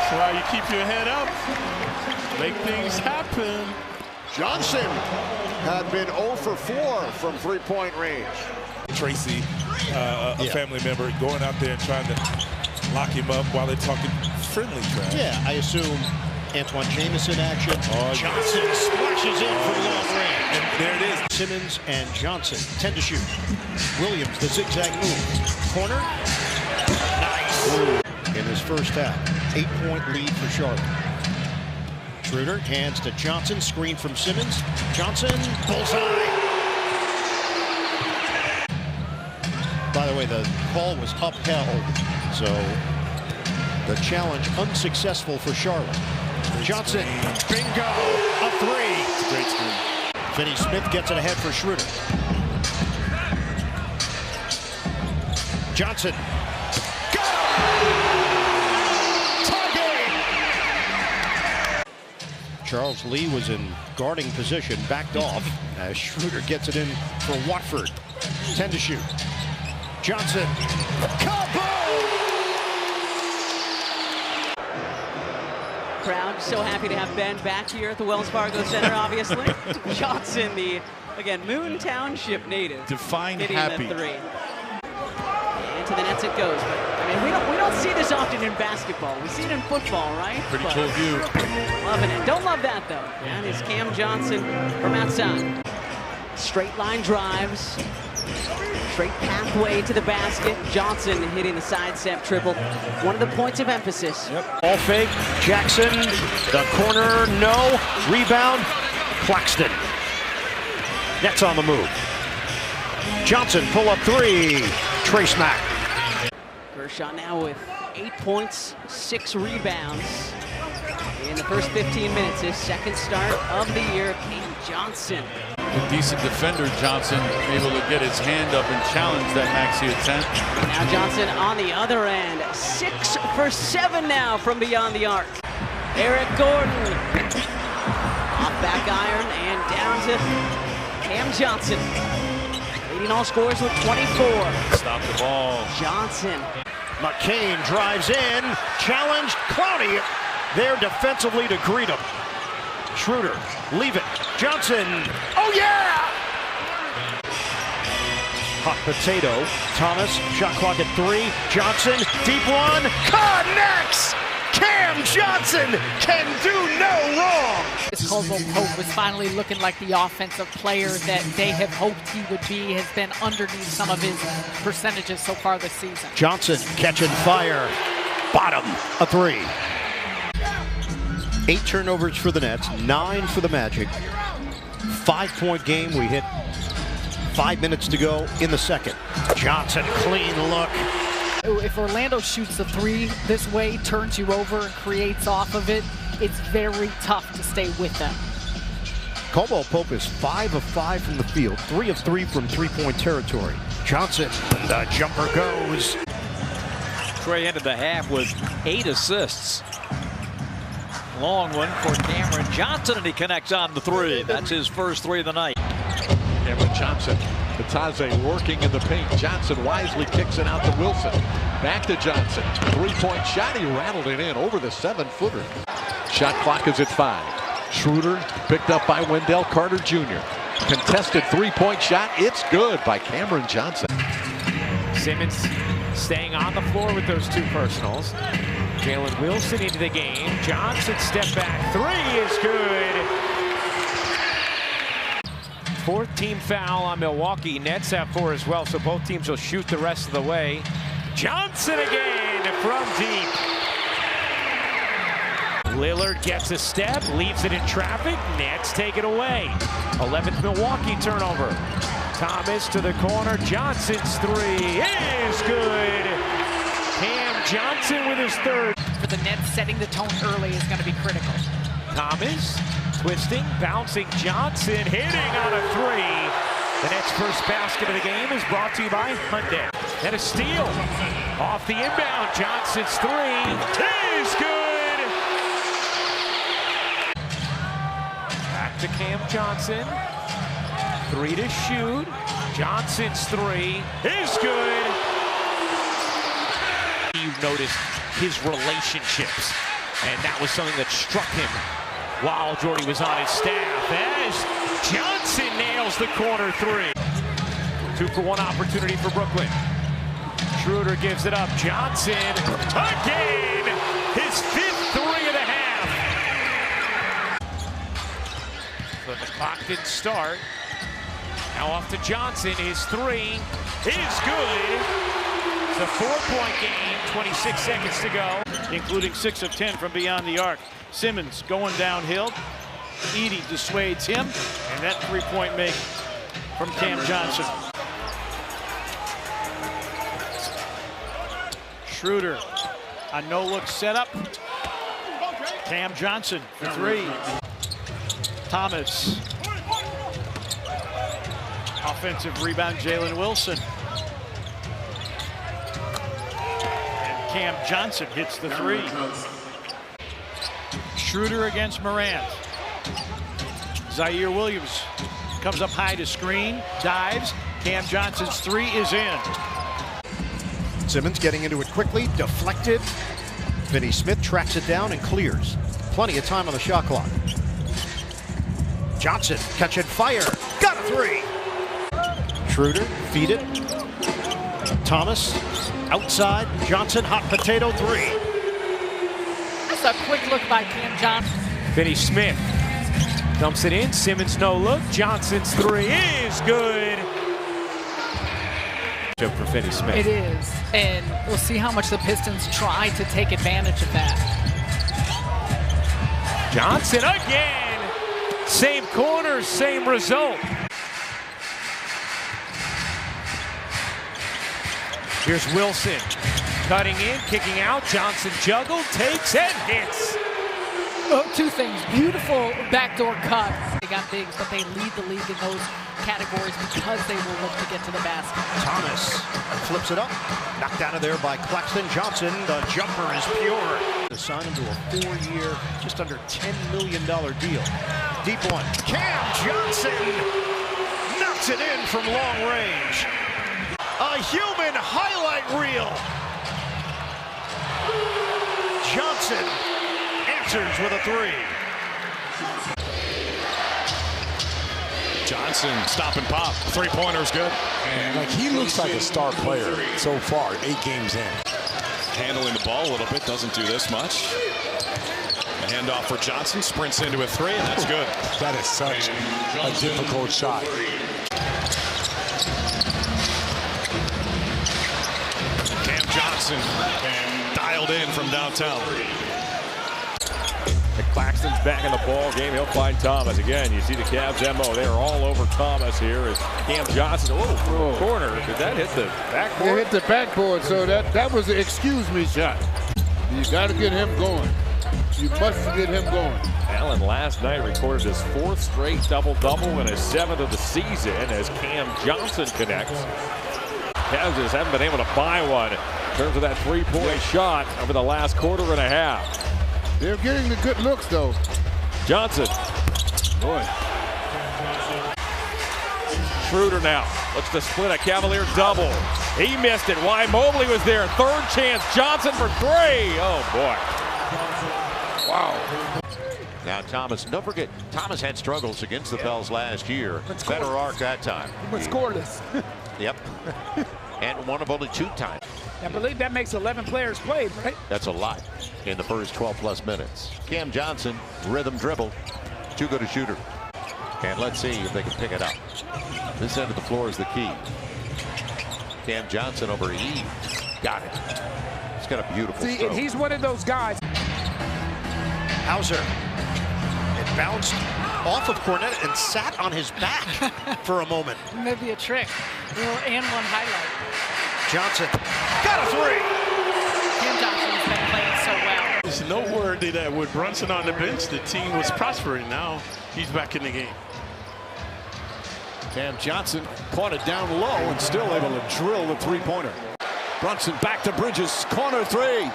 That's why you keep your head up. Make things happen. Johnson had been 0 for 4 from three-point range. Tracy, a family member, going out there and trying to lock him up while they're talking friendly trash. Yeah, I assume Antoine Jameson action. Johnson splashes in from long range. And there it is. Simmons and Johnson, 10 to shoot. Williams, the zigzag move. Corner. Nice. In his first half, 8-point lead for Charlotte. Schroeder hands to Johnson, screen from Simmons. Johnson, bullseye. By the way, the call was upheld, so the challenge unsuccessful for Charlotte. Johnson, bingo, a three. It's a great screen. Finney Smith gets it ahead for Schroeder. Johnson. Charles Lee was in guarding position, backed off as Schroeder gets it in for Watford. 10 to shoot. Johnson. Crowd so happy to have Ben back here at the Wells Fargo Center, obviously. Johnson, the, again, Moon Township native. Define hitting happy. The three. Into the nets it goes. But, I mean, we don't see this often in basketball. We see it in football, right? Pretty cool view. Loving it. Don't love that, though. And it's Cam Johnson from outside. Straight line drives. Straight pathway to the basket. Johnson hitting the sidestep triple. One of the points of emphasis. Yep. All fake. Jackson. The corner. No. Rebound. Claxton. Nets on the move. Johnson pull up three. Trace Mack. Kershaw now with 8 points, 6 rebounds in the first 15 minutes. His second start of the year. Cam Johnson. A decent defender, Johnson, able to get his hand up and challenge that Maxey attempt. Now Johnson on the other end. 6 for 7 now from beyond the arc. Eric Gordon. Off back iron and down to Cam Johnson. Leading all scorers with 24. Stop the ball. Johnson. McCain drives in. Challenged. Clowney there defensively to greet him. Schroeder, leave it. Johnson, oh yeah! Hot potato. Thomas, shot clock at 3. Johnson, deep one, connects! Cam Johnson can do no wrong! Caldwell Pope was finally looking like the offensive player that they have hoped he would be, has been underneath some of his percentages so far this season. Johnson catching fire. Bottom, a 3. 8 turnovers for the Nets, 9 for the Magic. 5-point game. We hit 5 minutes to go in the second. Johnson, clean look. If Orlando shoots the 3 this way, turns you over, and creates off of it, it's very tough to stay with them. Caldwell Pope is 5 of 5 from the field, 3 of 3 from three-point territory. Johnson, the jumper goes. Trey ended the half with 8 assists. Long one for Cameron Johnson, and he connects on the 3. That's his first 3 of the night. Cameron Johnson, Bataze working in the paint. Johnson wisely kicks it out to Wilson. Back to Johnson. 3-point shot. He rattled it in over the 7-footer. Shot clock is at 5. Schroeder picked up by Wendell Carter Jr. Contested 3-point shot. It's good by Cameron Johnson. Simmons staying on the floor with those 2 personals. Jalen Wilson into the game. Johnson step back 3 is good. 4th team foul on Milwaukee. Nets have 4 as well, so both teams will shoot the rest of the way. Johnson again from deep. Lillard gets a step, leaves it in traffic. Nets take it away. 11th Milwaukee turnover. Thomas to the corner. Johnson's 3 is good. Cam Johnson with his 3rd. For the Nets, setting the tone early is going to be critical. Thomas twisting, bouncing. Johnson hitting on a 3. The Nets' first basket of the game is brought to you by Hyundai. And a steal off the inbound. Johnson's 3 is good. Back to Cam Johnson. 3 to shoot. Johnson's 3 is good. You've noticed his relationships And that was something that struck him while Jordy was on his staff, as Johnson nails the corner three. 2-for-1 opportunity for Brooklyn. Schroeder gives it up. Johnson again, his 5th three of the half. So the clock didn't start. Now off to Johnson. His three is good. It's a 4-point game, 26 seconds to go. Including 6 of 10 from beyond the arc. Simmons going downhill. Edey dissuades him. And that 3-point make from Cam Johnson. Schroeder, a no-look setup. Cam Johnson for 3. Thomas. Offensive rebound, Jalen Wilson. And Cam Johnson hits the 3. Schroeder against Morant. Zaire Williams comes up high to screen, dives. Cam Johnson's 3 is in. Simmons getting into it quickly, deflected. Finney Smith tracks it down and clears. Plenty of time on the shot clock. Johnson, catch and fire. Got a 3. Schroeder, feed it. Thomas, outside. Johnson, hot potato 3. That's a quick look by Cam Johnson. Finney Smith dumps it in. Simmons no look. Johnson's 3 is good. For Finney Smith. It is, and we'll see how much the Pistons try to take advantage of that. Johnson again. Same corner, same result. Here's Wilson cutting in, kicking out. Johnson juggled, takes and hits. Oh, 2 things. Beautiful backdoor cut. They got bigs, but they lead the league in those categories because they will look to get to the basket. Thomas flips it up. Knocked out of there by Claxton Johnson. The jumper is pure. To sign him to a 4-year, just under $10 million deal. Deep one. Cam Johnson knocks it in from long range. A human highlight reel. Johnson answers with a 3. Johnson stop and pop. 3-pointer's good. And like he looks like a star player so far, 8 games in. Handling the ball a little bit, doesn't do this much. A handoff for Johnson, sprints into a 3, and that's good. That is such a difficult shot. Cam Johnson dialed in from downtown. Claxton's back in the ball game. He'll find Thomas again. You see the Cavs MO. They are all over Thomas here. As Cam Johnson, corner. Did that hit the backboard? It hit the backboard, so that was the excuse me shot. You got to get him going. You must get him going. Allen last night recorded his 4th straight double-double and his 7th of the season as Cam Johnson connects. Cavs just haven't been able to buy one in terms of that 3-point shot over the last quarter and a half. They're getting the good looks, though. Johnson. Boy. Schroeder now looks to split a Cavalier double. He missed it. Why Mobley was there. 3rd chance. Johnson for 3. Oh, boy. Wow. Now Thomas, don't forget, Thomas had struggles against the Pels last year. Better arc that time. But scoreless. Yep. And one of only 2 times. I believe that makes 11 players played, right? That's a lot in the first 12+ minutes. Cam Johnson, rhythm dribble, too good a shooter. And let's see if they can pick it up. This end of the floor is the key. Cam Johnson over Eve. Got it. He's got a beautiful stroke. He's one of those guys. Hauser. It bounced off of Cornette and sat on his back for a moment. Maybe a trick. And one highlight. Johnson got a 3. Cam Johnson has been playing so well. It's noteworthy that with Brunson on the bench, the team was prospering. Now he's back in the game. Cam Johnson caught it down low and still able to drill the 3-pointer. Brunson back to Bridges, corner 3.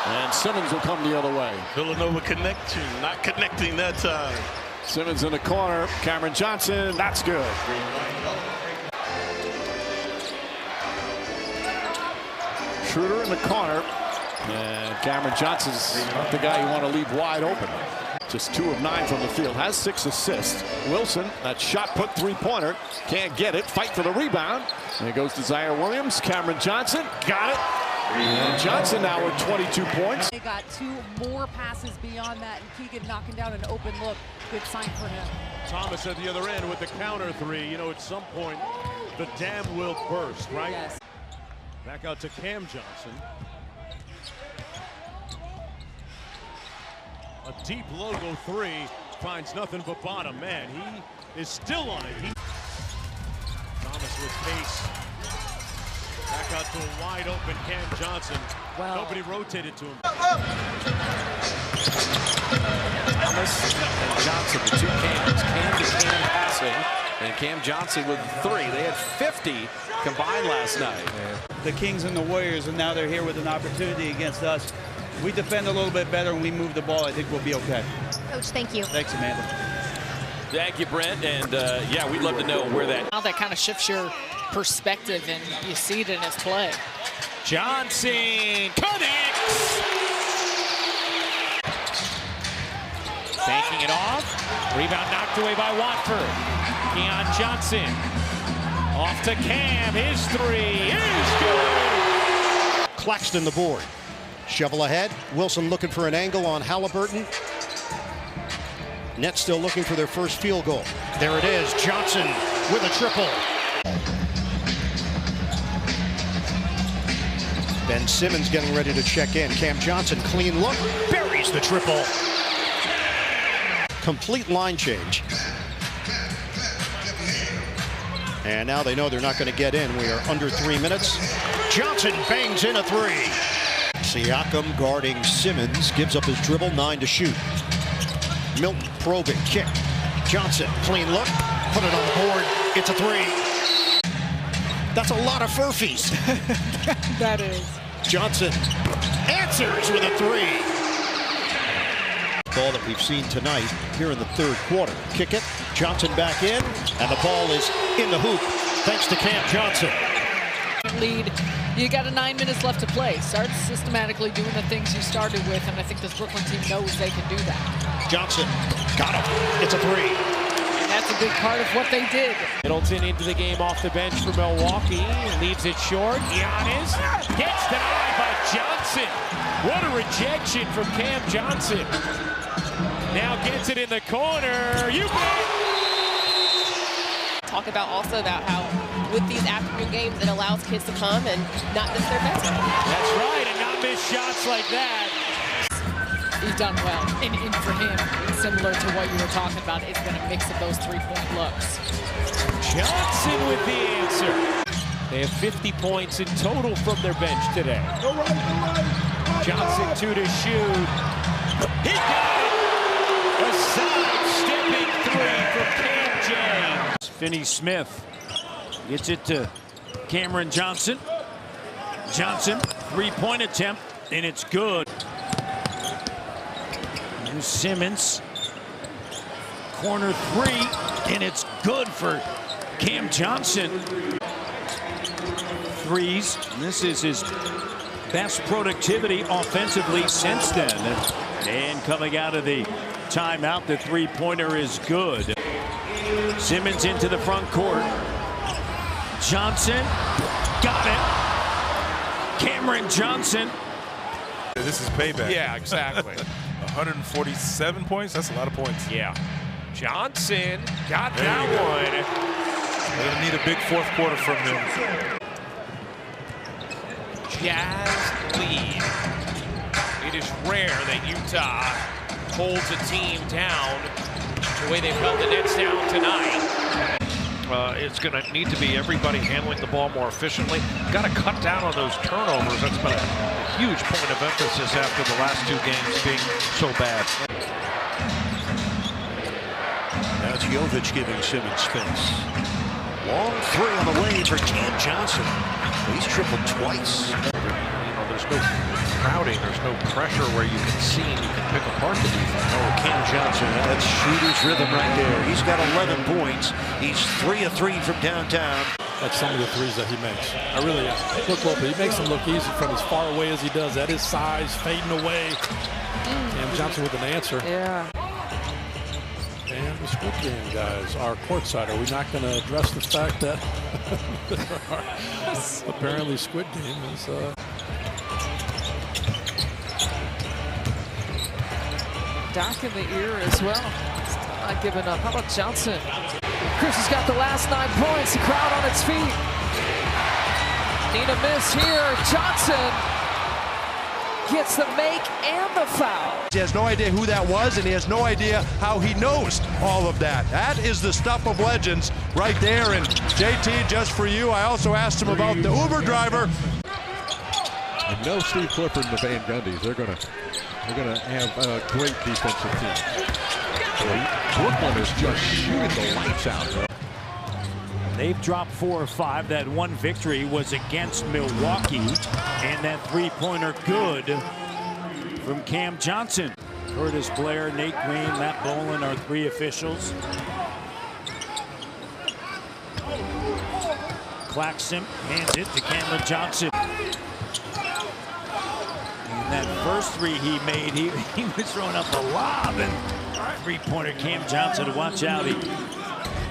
And Simmons will come the other way. Villanova connection, not connecting that time. Simmons in the corner, Cameron Johnson, that's good. Schroeder in the corner, And Cameron Johnson's not the guy you want to leave wide open. Just 2 of 9 from the field, has 6 assists. Wilson, that shot put three-pointer, can't get it, fight for the rebound. There goes to Zaire Williams. Cameron Johnson, got it. And Johnson now with 22 points. They got 2 more passes beyond that, and Keegan knocking down an open look. Good sign for him. Thomas at the other end with the counter 3. You know, at some point, the dam will burst, right? Yes. Back out to Cam Johnson. A deep logo 3 finds nothing but bottom. Man, he is still on it. Thomas with pace. Back out to a wide open Cam Johnson. Wow. Nobody rotated to him. Thomas and Johnson, the 2 Cams. Cam to Cam passing, and Cam Johnson with 3. They had 50 combined last night. The Kings and the Warriors, and now they're here with an opportunity against us. We defend a little bit better and we move the ball. I think we'll be okay. Coach, thank you. Thanks, Amanda. Thank you, Brent. And yeah, we'd love to know where that. How that kind of shifts your perspective, and you see it in his play. Johnson connects. Banking it off. Rebound knocked away by Watford. Keon Johnson off to Cam. His 3 is good. Claxton the board. Shovel ahead. Wilson looking for an angle on Halliburton. Nets still looking for their first field goal. There it is. Johnson with a triple. Ben Simmons getting ready to check in. Cam Johnson, clean look. Buries the triple. Complete line change. And now they know they're not going to get in. We are under 3 minutes. Johnson bangs in a 3. Siakam guarding Simmons, gives up his dribble, 9 to shoot. Milton probing, kick. Johnson, clean look, put it on the board. It's a 3. That's a lot of furfies. That is. Johnson answers with a 3. Ball that we've seen tonight here in the 3rd quarter. Kick it, Johnson back in, and the ball is in the hoop thanks to Cam Johnson. Lead. You got 9 minutes left to play. Start systematically doing the things you started with, and I think this Brooklyn team knows they can do that. Johnson got him. It's a 3. And that's a big part of what they did. Middleton into the game off the bench for Milwaukee. Leaves it short. Giannis gets denied by Johnson. What a rejection from Cam Johnson. Now gets it in the corner. You bet. Talk about also about how with these afternoon games it allows kids to come and not miss their best. That's right, and not miss shots like that. He's done well, and for him, similar to what you were talking about, it's been a mix of those 3-point looks. Johnson with the answer. They have 50 points in total from their bench today. Johnson 2 to shoot. He got it! A side-stepping 3 from Cam James. Finney-Smith gets it to Cameron Johnson. Johnson, 3-point attempt, and it's good. And Simmons, corner 3, and it's good for Cam Johnson. 3s, and this is his best productivity offensively since then. And coming out of the timeout, the 3-pointer is good. Simmons into the front court. Johnson got it. Cameron Johnson. This is payback. Yeah, exactly. 147 points. That's a lot of points. Yeah. Johnson got that one. They're going to need a big 4th quarter from him. Jazz lead. It is rare that Utah holds a team down the way they've held the Nets down tonight. It's going to need to be everybody handling the ball more efficiently. Got to cut down on those turnovers. That's been a huge point of emphasis after the last 2 games being so bad. Now it's Jovic giving Simmons space. Long 3 on the way for Cam Johnson. He's tripled twice. There's no crowding, there's no pressure where you can see and you can pick apart the defense. Oh, Cam Johnson, that's shooter's rhythm right there. He's got 11 points. He's 3 of 3 from downtown. at some of the threes that he makes. I really am. Look, Lope, he makes them look easy from as far away as he does. At his size, fading away. Cam Johnson with an answer. Yeah. And the Squid Game guys are courtside. Are we not going to address the fact that apparently Squid Game is... Doc in the ear as well. Still not giving up. How about Johnson? Chris has got the last 9 points. The crowd on its feet. Need a miss here. Johnson gets the make and the foul. He has no idea who that was, and he has no idea how he knows all of that. That is the stuff of legends right there. And JT, just for you, I also asked him about the Uber driver. And no Steve Clifford and the Van Gundys. They're gonna have a great defensive team. Brooklyn is just shooting the lights out. They've dropped 4 or 5. That one victory was against Milwaukee. And that three-pointer good from Cam Johnson. Curtis Blair, Nate Green, Matt Boland are 3 officials. Claxton hands it to Cameron Johnson. And that first 3 he made, he was throwing up a lob. And three-pointer Cam Johnson, watch out.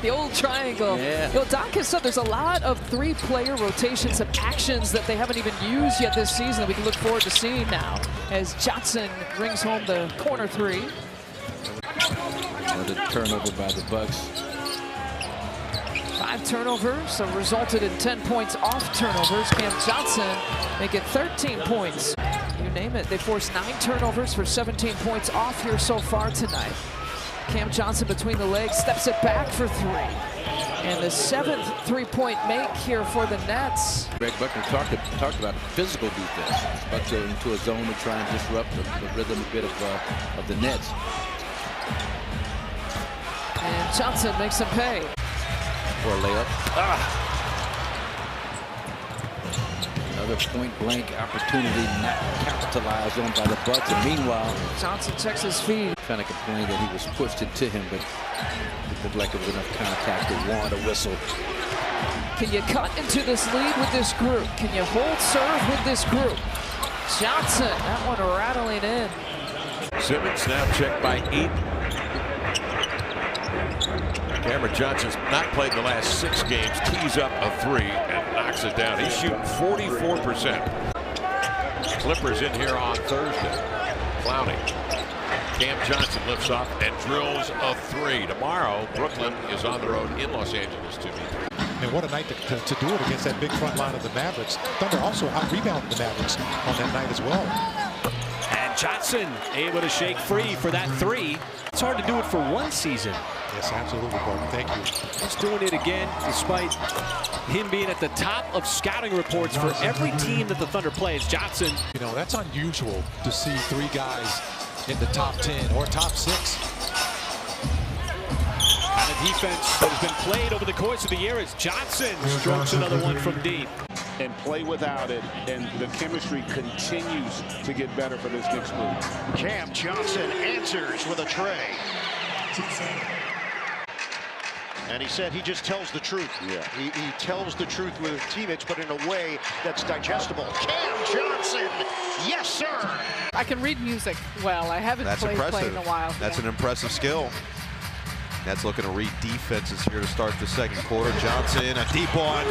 The old triangle. Yeah. You know, Doc has said there's a lot of 3-player rotations and actions that they haven't even used yet this season that we can look forward to seeing now as Johnson brings home the corner 3. Another turnover by the Bucks. 5 turnovers, so resulted in 10 points off turnovers. Cam Johnson make it 13 points. You name it. They forced 9 turnovers for 17 points off here so far tonight. Cam Johnson between the legs, steps it back for 3. And the 7th 3-point make here for the Nets. Greg Buckner talked about physical defense. Bucks are into a zone to try and disrupt the rhythm a bit of the Nets. And Johnson makes him pay. For a layup. Another point-blank opportunity not capitalized on by the Bucks. And meanwhile, Johnson checks his feet. Kind of complained that he was pushed into him, but it looked like it was enough contact to warrant a whistle. Can you cut into this lead with this group? Can you hold serve with this group? Johnson, that one rattling in. Simmons snap check by 8. Cameron Johnson's not played the last 6 games. Tees up a 3 and knocks it down. He's shooting 44%. Clippers in here on Thursday. Clowney. Cam Johnson lifts off and drills a 3. Tomorrow, Brooklyn is on the road in Los Angeles to meet. And what a night to do it against that big front line of the Mavericks. Thunder also out-rebounded the Mavericks on that night as well. And Johnson able to shake free for that 3. It's hard to do it for one season. Yes, absolutely, Gordon. Thank you. He's doing it again despite him being at the top of scouting reports for every team that the Thunder plays. Johnson. You know, that's unusual to see 3 guys in the top 10 or top 6. And the defense that has been played over the course of the year as Johnson strokes another one from deep. And play without it, and the chemistry continues to get better for this Knicks group. Cam Johnson answers with a tray. And he said he just tells the truth. Yeah. He tells the truth with his teammates, but in a way that's digestible. Cam Johnson, yes, sir. I can read music well. I haven't played in a while. That's an impressive skill. That's looking to read defenses here to start the second quarter. Johnson, a deep one.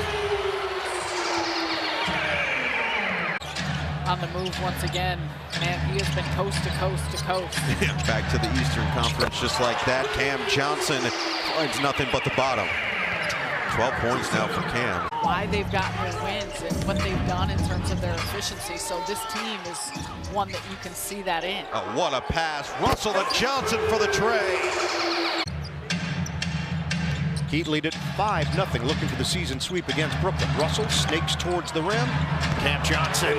On the move once again. Man, he has been coast to coast to coast. Back to the Eastern Conference just like that. Cam Johnson finds nothing but the bottom. 12 points now for Cam. Why they've gotten their wins and what they've done in terms of their efficiency. So this team is one that you can see that in. Oh, what a pass. Russell to Johnson for the tray. Heat lead it 5-0, looking for the season sweep against Brooklyn. Russell snakes towards the rim. Cam Johnson,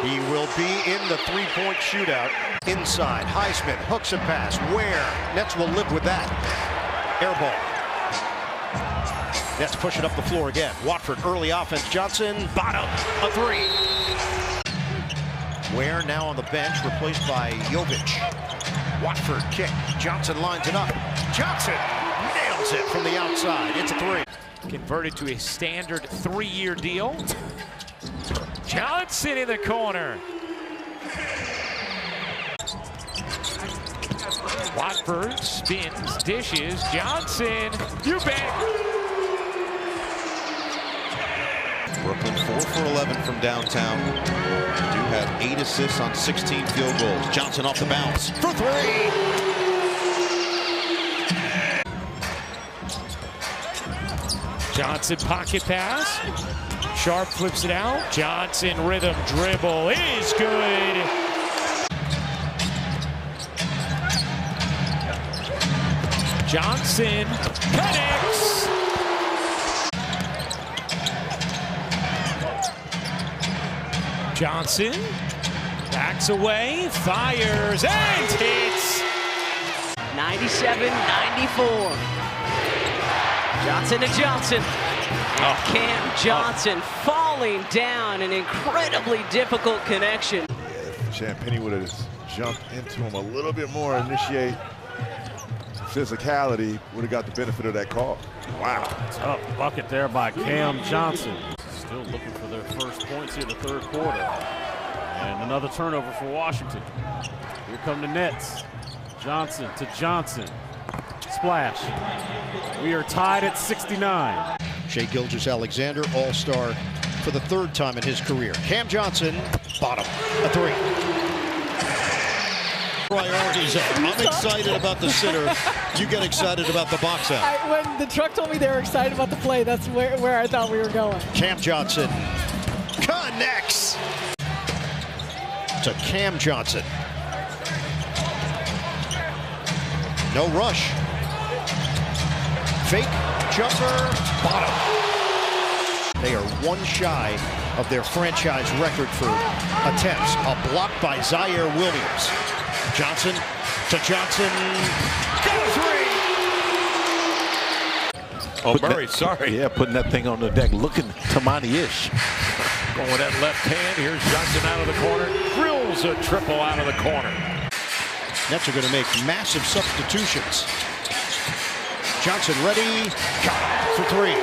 he will be in the 3-point shootout. Inside, Highsmith hooks a pass. Where? Nets will live with that. Air ball. Nets push it up the floor again. Watford, early offense. Johnson, bottom, a 3. Ware now on the bench, replaced by Jovic. Watford kick. Johnson lines it up. Johnson nails it from the outside. It's a 3. converted to a standard 3-year deal. Johnson in the corner. Watford spins, dishes, Johnson, you bet. Brooklyn 4 for 11 from downtown. Do have 8 assists on 16 field goals. Johnson off the bounce for 3. Johnson pocket pass. Sharp flips it out. Johnson rhythm dribble is good. Johnson connects. Johnson backs away, fires, and hits. 97-94. Johnson to Johnson. Cam Johnson falling down, an incredibly difficult connection. Champagnie would have jumped into him a little bit more, initiate physicality, would have got the benefit of that call. Wow. Tough bucket there by Cam Johnson. Still looking for their first points here in the third quarter. And another turnover for Washington. Here come the Nets. Johnson to Johnson. Splash. We are tied at 69. Shai Gilgeous-Alexander, all-star for the 3rd time in his career. Cam Johnson, bottom, a 3. Priorities are. I'm excited about the sitter. You get excited about the box out. When the truck told me they were excited about the play, that's where I thought we were going. Cam Johnson connects to Cam Johnson. No rush. Fake jumper, bottom. They are 1 shy of their franchise record for attempts. A block by Zaire Williams. Johnson to Johnson. Got a 3. Oh, Murray, sorry. Yeah, putting that thing on the deck, looking Tamani-ish. Going with that left hand. Here's Johnson out of the corner. Drills a triple out of the corner. Nets are going to make massive substitutions. Johnson ready. Got it for 3.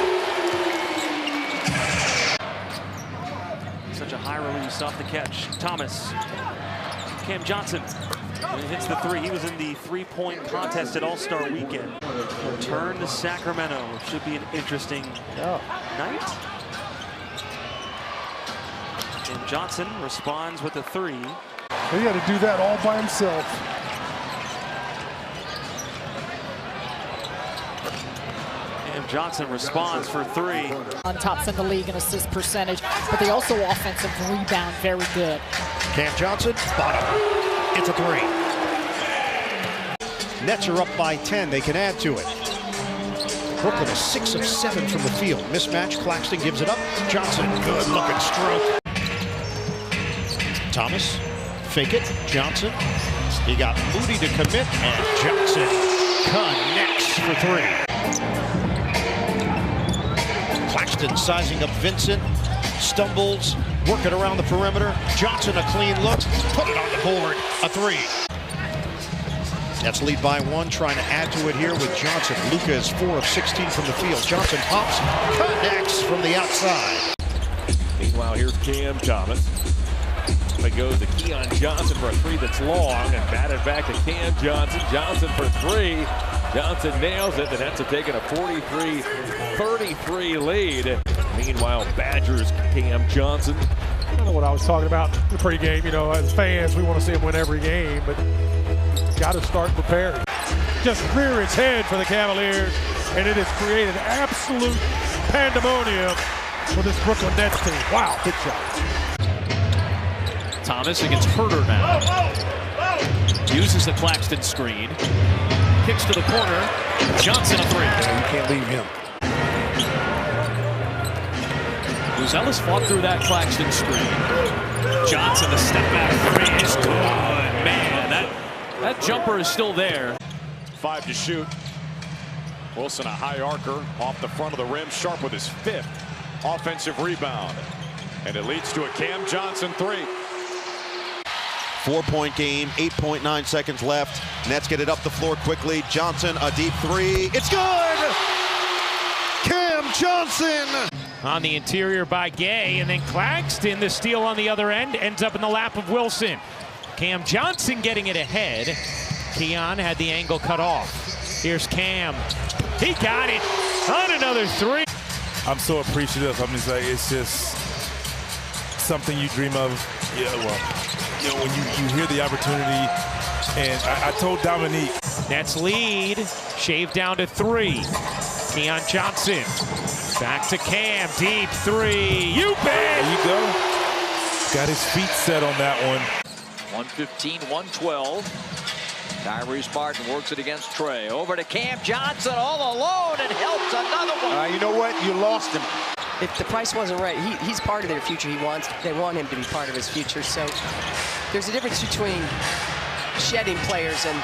Such a high release off the catch. Thomas. Cam Johnson. When he hits the 3, he was in the 3-point contest at All-Star Weekend. Return to Sacramento. Should be an interesting night. And Johnson responds with a 3. He had to do that all by himself. And Johnson responds for 3. On tops in the league in assist percentage, but they also offensive rebound very good. Cam Johnson, bottom. It's a 3. Nets are up by 10. They can add to it. Brooklyn is 6 of 7 from the field. Mismatch. Claxton gives it up. Johnson, good looking stroke. Thomas, fake it. Johnson. He got Moody to commit, and Johnson connects for 3. Claxton sizing up Vincent. Stumbles. Working around the perimeter. Johnson a clean look. Put it on the board. A 3. Nets lead by 1. Trying to add to it here with Johnson. Luka is 4 of 16 from the field. Johnson pops. Connects from the outside. Meanwhile, here's Cam Thomas. It goes to Keon Johnson for a 3 that's long and batted back to Cam Johnson. Johnson for 3. Johnson nails it. The Nets have taken a 43-33 lead. Meanwhile, Badgers Cam Johnson. I don't know what I was talking about in the pregame. You know, as fans, we want to see him win every game, but got to start prepared. Just rear its head for the Cavaliers, and it has created absolute pandemonium for this Brooklyn Nets team. Wow, good shot. Thomas against Herter now. Uses the Claxton screen. Kicks to the corner. Johnson a 3. Yeah, you can't leave him. Ellis fought through that Claxton screen. Johnson, the step back 3 is good. Man, that jumper is still there. 5 to shoot. Wilson a high arcer off the front of the rim. Sharp with his 5th offensive rebound. And it leads to a Cam Johnson 3. 4-point game, 8.9 seconds left. Nets get it up the floor quickly. Johnson, a deep 3. It's good! Cam Johnson! On the interior by Gay, and then Claxton, the steal on the other end, ends up in the lap of Wilson. Cam Johnson getting it ahead. Keon had the angle cut off. Here's Cam. He got it on another three. I'm so appreciative. I'm just like, it's just something you dream of. Yeah, well, you know, when you hear the opportunity, and I told Dominique. Nets lead, shaved down to 3. Keon Johnson, back to Cam, deep 3. You bet! There you go. Got his feet set on that one. 115-112. Tyrese Martin works it against Trey. Over to Cam Johnson all alone and helps another one. You know what? You lost him. If the price wasn't right, he's part of their future. They want him to be part of his future. So there's a difference between shedding players and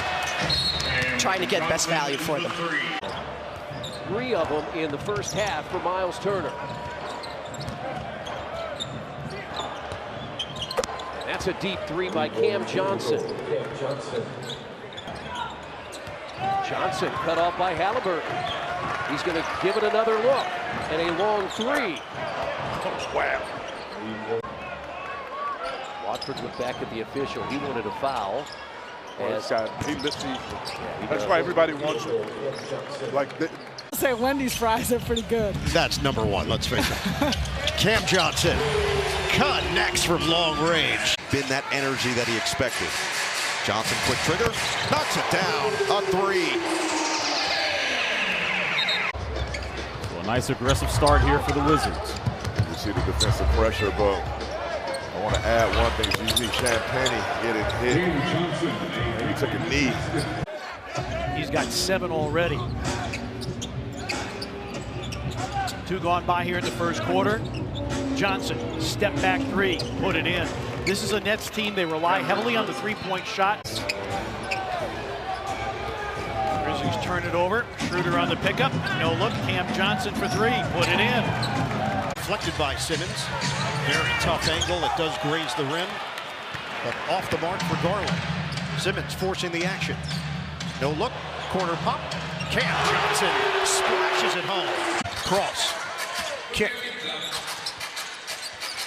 trying to get best value for them. 3 of them in the first half for Miles Turner. That's a deep 3 by Cam Johnson. Johnson cut off by Halliburton. He's going to give it another look. And a long 3. Oh, wow. Watford looked back at the official. He wanted a foul. That's why everybody wants it. Like, I'll say Wendy's fries are pretty good. That's number 1, let's face it. Cam Johnson, connects from long range. Been that energy that he expected. Johnson, quick trigger, knocks it down, a 3. Well, a nice aggressive start here for the Wizards. You see the defensive pressure, but I want to add one thing. You see Champagnie getting hit. He took a knee. He's got 7 already. 2 gone by here in the first quarter. Johnson, step back 3, put it in. This is a Nets team, they rely heavily on the 3-point shot. Grizzlies turn it over. Schroeder on the pickup. No look. Cam Johnson for 3, put it in. Deflected by Simmons. Very tough angle. It does graze the rim, but off the mark for Garland. Simmons forcing the action. No look. Corner pop. Cam Johnson splashes it home. Cross. Kick.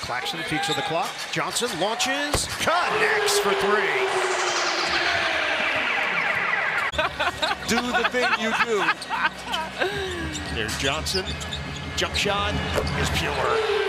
Claxton peeks at the clock. Johnson launches. Connects for 3. Do the thing you do. There's Johnson. Jump shot is pure.